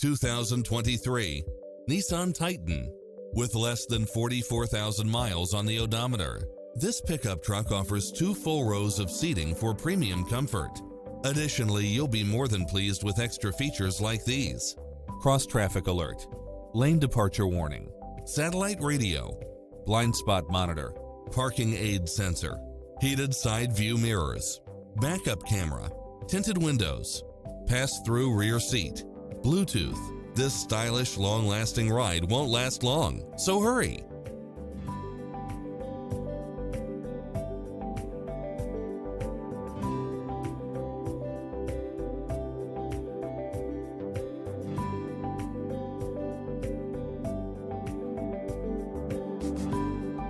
2023 Nissan Titan. With less than 44,000 miles on the odometer, this pickup truck offers 2 full rows of seating for premium comfort. Additionally, you'll be more than pleased with extra features like these: cross-traffic alert, lane departure warning, satellite radio, blind spot monitor, parking aid sensor, heated side view mirrors, backup camera, tinted windows, pass-through rear seat, Bluetooth. This stylish, long-lasting ride won't last long, so hurry!